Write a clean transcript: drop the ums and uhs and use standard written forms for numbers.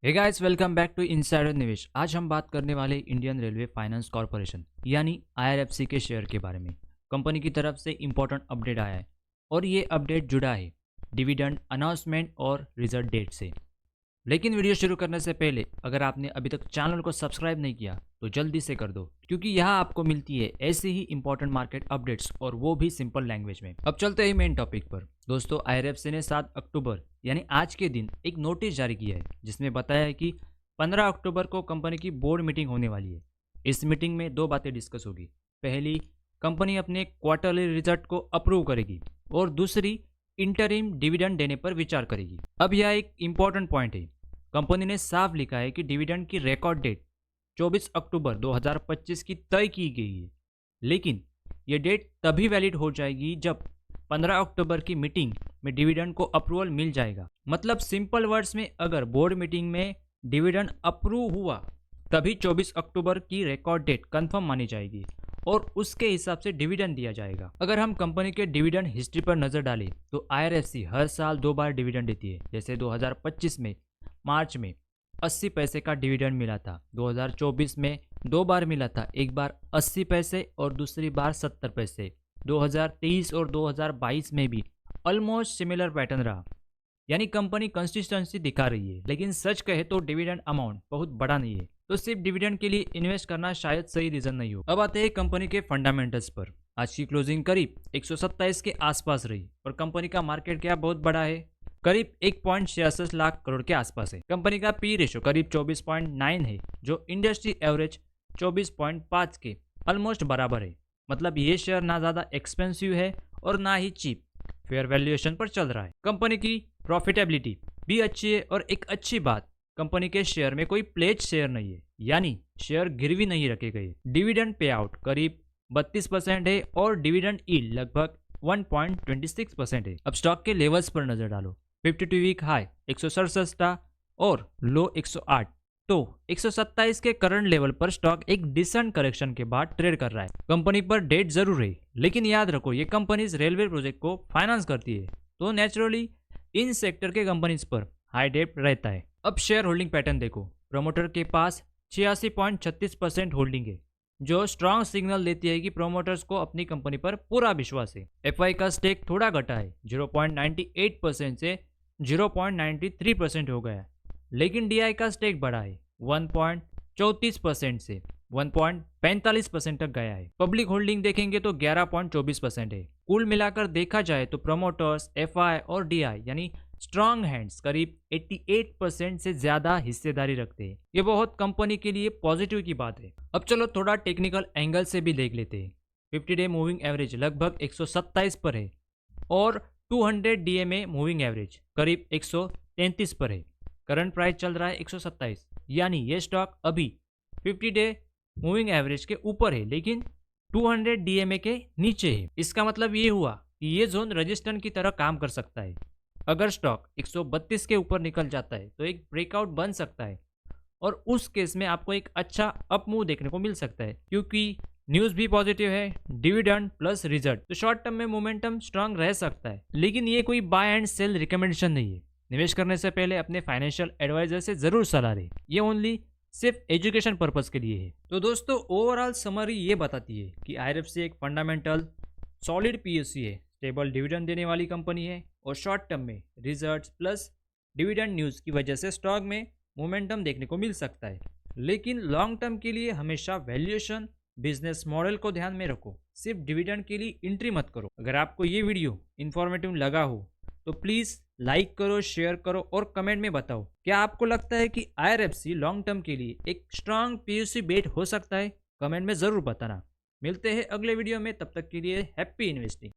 Hey guys, welcome back to insider Nivesh. आज हम बात करने वाले इंडियन रेलवे फाइनेंस कॉरपोरेशन यानी आईआरएफसी के शेयर के बारे में। कंपनी की तरफ से इंपॉर्टेंट अपडेट आया है और ये अपडेट जुड़ा है डिविडेंड अनाउंसमेंट और रिजल्ट डेट से। लेकिन वीडियो शुरू करने से पहले अगर आपने अभी तक चैनल को सब्सक्राइब नहीं किया तो जल्दी से कर दो, क्योंकि यहाँ आपको मिलती है ऐसी ही इंपॉर्टेंट मार्केट अपडेट्स और वो भी सिंपल लैंग्वेज में। अब चलते हैं मेन टॉपिक पर। दोस्तों, आईआरएफसी ने 7 अक्टूबर यानी आज के दिन एक नोटिस जारी किया है जिसमें बताया है कि 15 अक्टूबर को कंपनी की बोर्ड मीटिंग होने वाली है। इस मीटिंग में दो बातें डिस्कस होगी। पहली, कंपनी अपने क्वार्टरली रिजल्ट को अप्रूव करेगी और दूसरी, इंटरिम डिविडेंड देने पर विचार करेगी। अब यह एक इंपॉर्टेंट पॉइंट है। कंपनी ने साफ लिखा है कि डिविडेंड की रिकॉर्ड डेट 24 अक्टूबर 2025 की तय की गई है, लेकिन ये डेट तभी वैलिड हो जाएगी जब 15 अक्टूबर की मीटिंग में डिविडेंड को अप्रूवल मिल जाएगा। मतलब सिंपल वर्ड्स में, अगर बोर्ड मीटिंग में डिविडेंड अप्रूव हुआ तभी 24 अक्टूबर की रिकॉर्ड डेट कंफर्म मानी जाएगी और उसके हिसाब से डिविडेंड दिया जाएगा। अगर हम कंपनी के डिविडेंड हिस्ट्री पर नजर डालें तो आईआरएफसी हर साल 2 बार डिविडेंड देती है। जैसे 2025 में मार्च में 80 पैसे का डिविडेंड मिला था, 2024 में 2 बार मिला था, एक बार 80 पैसे और दूसरी बार 70 पैसे। 2023 और 2022 में भी ऑलमोस्ट सिमिलर पैटर्न रहा, यानी कंपनी कंसिस्टेंसी दिखा रही है। लेकिन सच कहे तो डिविडेंड अमाउंट बहुत बड़ा नहीं है, तो सिर्फ डिविडेंड के लिए इन्वेस्ट करना शायद सही रीजन नहीं हो। अब आते हैं कंपनी के फंडामेंटल्स पर। आज की क्लोजिंग करीब 127 के आसपास रही और कंपनी का मार्केट कैप बहुत बड़ा है, करीब 1.66 लाख करोड़ के आसपास है। कंपनी का पी रेशो करीब 24.9 है, जो इंडस्ट्री एवरेज 24.5 के ऑलमोस्ट बराबर है। मतलब ये शेयर ना ज़्यादा एक्सपेंसिव है और ना ही चीप, फेयर वैल्यूएशन पर चल रहा है। कंपनी की प्रॉफिटेबिलिटी भी अच्छी है और एक अच्छी बात, कंपनी के शेयर में कोई प्लेज शेयर नहीं है, यानी शेयर गिरवी नहीं रखे गए। डिविडेंड पे आउट करीब 32% है और डिविडेंड यील्ड लगभग 1.26% है। अब स्टॉक के लेवल्स पर नजर डालो। 52 वीक हाई 167 था और लो 108, तो 127 के करंट लेवल पर स्टॉक एक डिसेंट करेक्शन के बाद ट्रेड कर रहा है। कंपनी पर डेट जरूर है, लेकिन याद रखो ये कंपनीज रेलवे प्रोजेक्ट को फाइनेंस करती है, तो नेचुरली इन सेक्टर के कंपनीज पर हाई डेट रहता है। अब शेयर होल्डिंग पैटर्न देखो। प्रमोटर के पास 86.36% होल्डिंग है, जो स्ट्रांग सिग्नल देती है कि प्रोमोटर्स को अपनी कंपनी पर पूरा विश्वास है। एफआई का स्टेक थोड़ा घटा है, 0.98% से 0.93% हो गया, लेकिन डीआई का स्टेक बढ़ा है, 1.34% से 1.45% तक गया है। पब्लिक होल्डिंग देखेंगे तो 11.24% है। कुल मिलाकर देखा जाए तो प्रोमोटर्स, एफआई और डीआई यानी स्ट्रॉन्ग हैंड्स करीब 88% से ज्यादा हिस्सेदारी रखते हैं। ये बहुत कंपनी के लिए पॉजिटिव की बात है। अब चलो थोड़ा टेक्निकल एंगल से भी देख लेते हैं। 50 डे मूविंग एवरेज लगभग 127 पर है और 200 डीएमए मूविंग एवरेज करीब 133 पर है। करंट प्राइस चल रहा है 127, यानी ये स्टॉक अभी 50 डे मूविंग एवरेज के ऊपर है लेकिन 200 डीएमए के नीचे है। इसका मतलब ये हुआ कि ये जोन रजिस्टेंस की तरह काम कर सकता है। अगर स्टॉक 132 के ऊपर निकल जाता है तो एक ब्रेकआउट बन सकता है और उस केस में आपको एक अच्छा अप मूव देखने को मिल सकता है, क्योंकि न्यूज़ भी पॉजिटिव है, डिविडेंड प्लस रिजल्ट, तो शॉर्ट टर्म में मोमेंटम स्ट्रांग रह सकता है। लेकिन ये कोई बाय एंड सेल रिकमेंडेशन नहीं है। निवेश करने से पहले अपने फाइनेंशियल एडवाइजर से जरूर सलाह लें। ये ओनली सिर्फ एजुकेशन पर्पस के लिए है। तो दोस्तों, ओवरऑल समरी ये बताती है कि आईआरएफसी एक फंडामेंटल सॉलिड पीएससी है, स्टेबल डिविडेंड देने वाली कंपनी है और शॉर्ट टर्म में रिजल्ट्स प्लस डिविडेंड न्यूज़ की वजह से स्टॉक में मोमेंटम देखने को मिल सकता है। लेकिन लॉन्ग टर्म के लिए हमेशा वैल्यूएशन, बिजनेस मॉडल को ध्यान में रखो, सिर्फ डिविडेंड के लिए एंट्री मत करो। अगर आपको ये वीडियो इन्फॉर्मेटिव लगा हो तो प्लीज़ लाइक करो, शेयर करो और कमेंट में बताओ, क्या आपको लगता है कि आईआरएफसी लॉन्ग टर्म के लिए एक स्ट्रांग पीएससी बेट हो सकता है? कमेंट में ज़रूर बताना। मिलते हैं अगले वीडियो में, तब तक के लिए हैप्पी इन्वेस्टिंग।